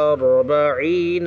40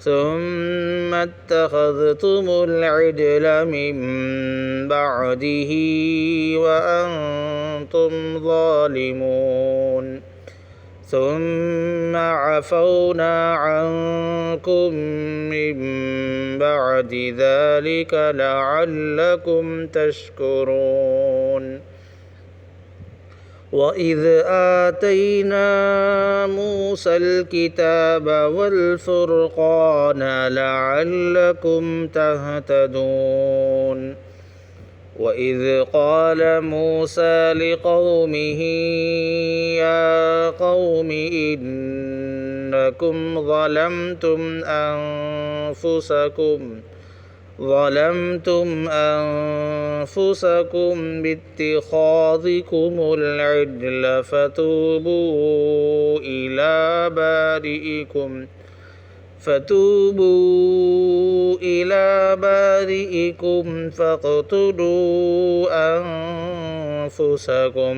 ثم اتخذتم العجل من بعده وأنتم ظالمون ثم عفونا عنكم من بعد ذلك لعلكم تشكرون. وإذ آتينا موسى الكتاب والفرقان لعلكم تهتدون. وإذ قال موسى لقومه يا قوم إنكم ظلمتم أنفسكم باتخاذكم العجل فتوبوا إلى بارئكم فاقتلوا أنفسكم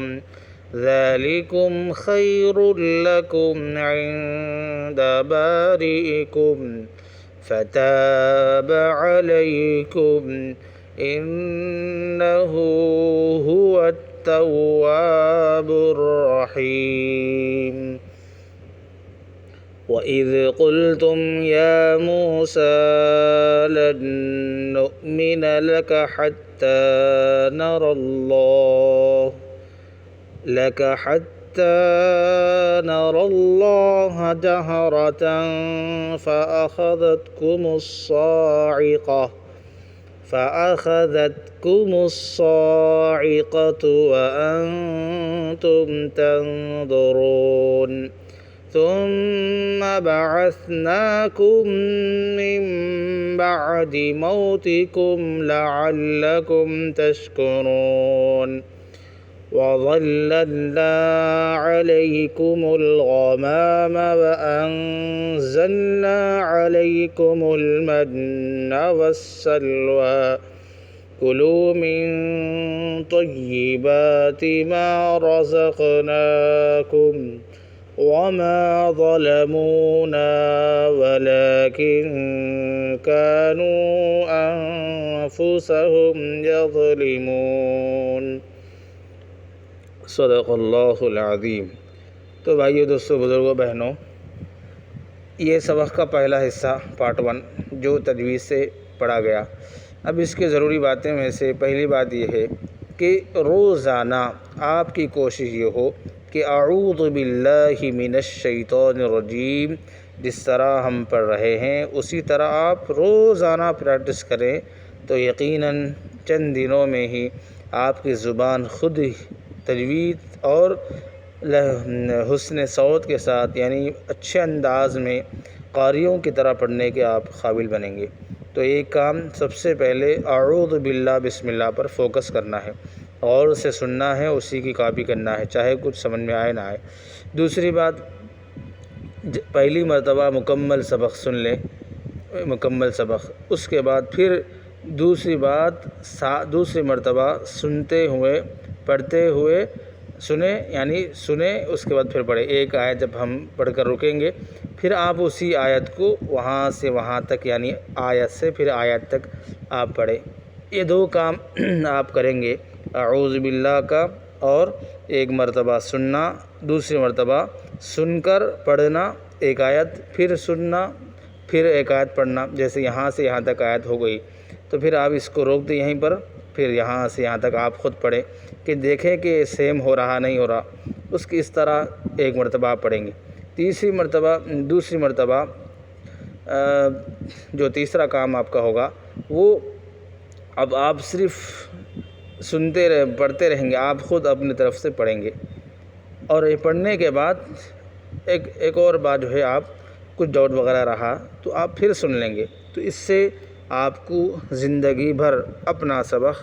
ذلكم خير لكم عند بارئكم فتاب عليكم إنه هو التواب الرحيم. وإذ قلتم يا موسى لن نؤمن لك حتى نرى الله جهرة فأخذتكم الصاعقة وأنتم تنظرون ثم بعثناكم من بعد موتكم لعلكم تشكرون. وظللنا عليكم الغمام وأنزلنا عليكم المن والسلوى كلوا من طيبات ما رزقناكم وما ظلمونا ولكن كانوا أنفسهم يظلمون صدق اللہ العظیم۔ تو بھائیو، دوستو، بزرگوں، بہنوں، یہ سبق کا پہلا حصہ پارٹ 1 جو تجوید سے پڑھا گیا۔ اب اس کے ضروری باتیں میں سے پہلی بات یہ ہے کہ روزانہ آپ کی کوشش یہ ہو کہ اعوذ باللہ من الشیطان الرجیم جس طرح ہم پڑھ رہے ہیں اسی طرح آپ روزانہ پریکٹس کریں، تو یقیناً چند دنوں میں ہی آپ کی زبان خود تجوید اور حسن صوت کے ساتھ، یعنی اچھے انداز میں قاریوں کی طرح پڑھنے کے آپ قابل بنیں گے۔ تو ایک کام سب سے پہلے اعوذ باللہ بسم اللہ پر فوکس کرنا ہے اور اسے سننا ہے، اسی کی کاپی کرنا ہے، چاہے کچھ سمجھ میں آئے نہ آئے۔ دوسری بات، پہلی مرتبہ مکمل سبق سن لیں، مکمل سبق، اس کے بعد پھر دوسری مرتبہ سنتے ہوئے پڑھتے ہوئے سنیں، یعنی سنیں اس کے بعد پھر پڑھیں۔ ایک آیت جب ہم پڑھ کر رکیں گے پھر آپ اسی آیت کو وہاں سے وہاں تک، یعنی آیت سے پھر آیت تک آپ پڑھیں۔ یہ 2 کام آپ کریں گے، اعوذ باللہ کا اور ایک مرتبہ سننا، دوسری مرتبہ سن کر پڑھنا ایک آیت، پھر سننا، پھر ایک آیت پڑھنا۔ جیسے یہاں سے یہاں تک آیت ہو گئی تو پھر آپ اس کو روک دیں یہیں پر، پھر یہاں سے یہاں تک آپ خود پڑھیں کہ دیکھیں کہ سیم ہو رہا نہیں ہو رہا، اس طرح ایک مرتبہ آپ پڑھیں گے۔ دوسری مرتبہ جو تیسرا کام آپ کا ہوگا وہ اب آپ صرف پڑھتے رہیں گے، آپ خود اپنی طرف سے پڑھیں گے، اور یہ پڑھنے کے بعد ایک اور بات جو ہے، آپ کچھ ڈاؤٹ وغیرہ رہا تو آپ پھر سن لیں گے، تو اس سے آپ کو زندگی بھر اپنا سبق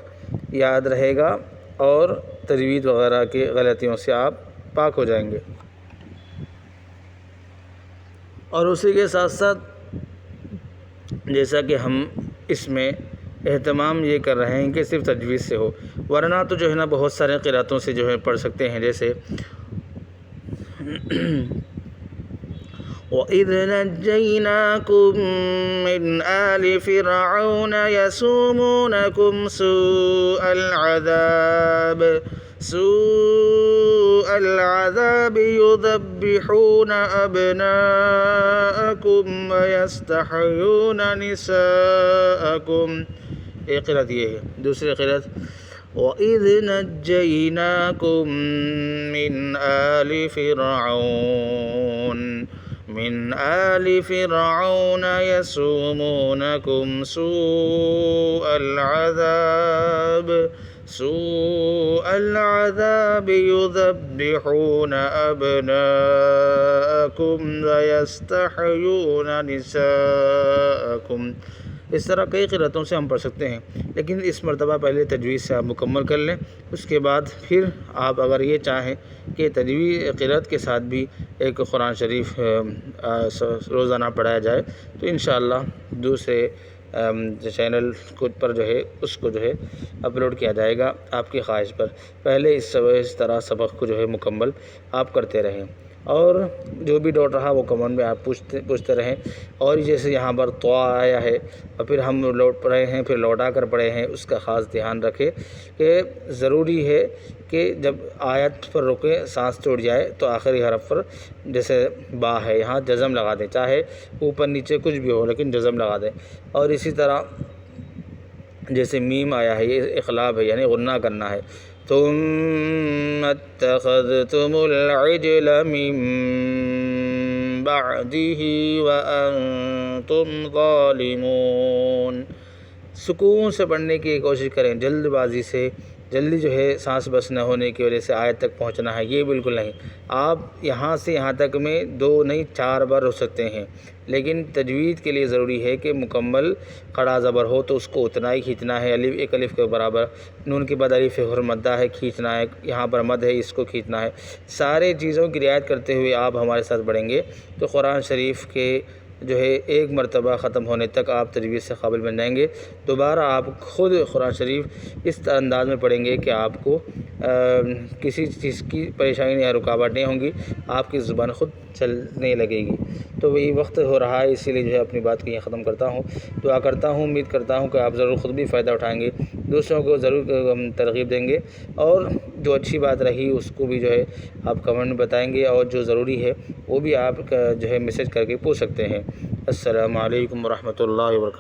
یاد رہے گا اور تجوید وغیرہ کی غلطیوں سے آپ پاک ہو جائیں گے۔ اور اسی کے ساتھ ساتھ جیسا کہ ہم اس میں اہتمام یہ کر رہے ہیں کہ صرف تجوید سے ہو، ورنہ تو جو ہے نا بہت سارے قرأتوں سے جو ہے پڑھ سکتے ہیں، جیسے وَإِذْ نَجَّيْنَاكُمْ مِنْ آلِ فِرْعَوْنَ يَسُومُونَكُمْ سُوءَ الْعَذَابِ يُذَبِّحُونَ أَبْنَاءَكُمْ وَيَسْتَحْيُونَ نِسَاءَكُمْ۔ ایک قرأت یہ ہے، دوسری قرأت وَإِذْ نَجَّيْنَاكُمْ مِنْ آلِ فِرْعَوْنَ يَسُومُونَكُمْ سُوءَ الْعَذَابِ يُذَبِّحُونَ أَبْنَاءَكُمْ وَيَسْتَحْيُونَ نِسَاءَكُمْ۔ اس طرح کئی قرأتوں سے ہم پڑھ سکتے ہیں، لیکن اس مرتبہ پہلے تجوید سے آپ مکمل کر لیں، اس کے بعد پھر آپ اگر یہ چاہیں کہ تجوید قرأت کے ساتھ بھی ایک قرآن شریف روزانہ پڑھایا جائے تو انشاءاللہ دوسرے چینل پر جو ہے اس کو جو ہے اپلوڈ کیا جائے گا آپ کی خواہش پر۔ پہلے اس طرح سبق کو جو ہے مکمل آپ کرتے رہیں، اور جو بھی ڈاؤٹ رہا وہ کمنٹ میں آپ پوچھتے رہیں۔ اور جیسے یہاں پر طوا آیا ہے اور پھر ہم پڑھے ہیں، پھر لوٹا کر پڑھے ہیں، اس کا خاص دھیان رکھیں کہ ضروری ہے کہ جب آیت پر رکیں، سانس ٹوٹ جائے تو آخری حرف پر، جیسے با ہے یہاں جزم لگا دیں، چاہے اوپر نیچے کچھ بھی ہو لیکن جزم لگا دیں۔ اور اسی طرح جیسے میم آیا ہے، یہ اقلاب ہے یعنی غنہ کرنا ہے، ثم اتخذتم العجل من بعده وانتم ظالمون۔ سکون سے پڑھنے کی کوشش کریں، جلد بازی سے جلدی جو ہے سانس بس نہ ہونے کی وجہ سے آیت تک پہنچنا ہے، یہ بالکل نہیں۔ آپ یہاں سے یہاں تک میں 2 نہیں 4 بار رک سکتے ہیں، لیکن تجوید کے لیے ضروری ہے کہ مکمل کھڑا زبر ہو تو اس کو اتنا ہی کھینچنا ہے، ایک الف کے برابر، نون کے بعد الف حرمدہ ہے کھینچنا ہے، یہاں پر مد ہے اس کو کھینچنا ہے۔ سارے چیزوں کی رعایت کرتے ہوئے آپ ہمارے ساتھ پڑھیں گے تو قرآن شریف کے جو ہے ایک مرتبہ ختم ہونے تک آپ تجوید سے قابل بن جائیں گے۔ دوبارہ آپ خود قرآن شریف اس انداز میں پڑھیں گے کہ آپ کو کسی چیز کی پریشانی یا رکاوٹ نہیں ہوں گی، آپ کی زبان خود چلنے لگے گی۔ تو وہی وقت ہو رہا ہے، اسی لیے جو ہے اپنی بات کو یہ ختم کرتا ہوں۔ دعا کرتا ہوں، امید کرتا ہوں کہ آپ ضرور خود بھی فائدہ اٹھائیں گے، دوسروں کو ضرور ترغیب دیں گے، اور جو اچھی بات رہی اس کو بھی جو ہے آپ کمنٹ میں بتائیں گے، اور جو ضروری ہے وہ بھی آپ جو ہے میسج کر کے پوچھ سکتے ہیں۔ السلام علیکم ورحمۃ اللہ وبرکاتہ۔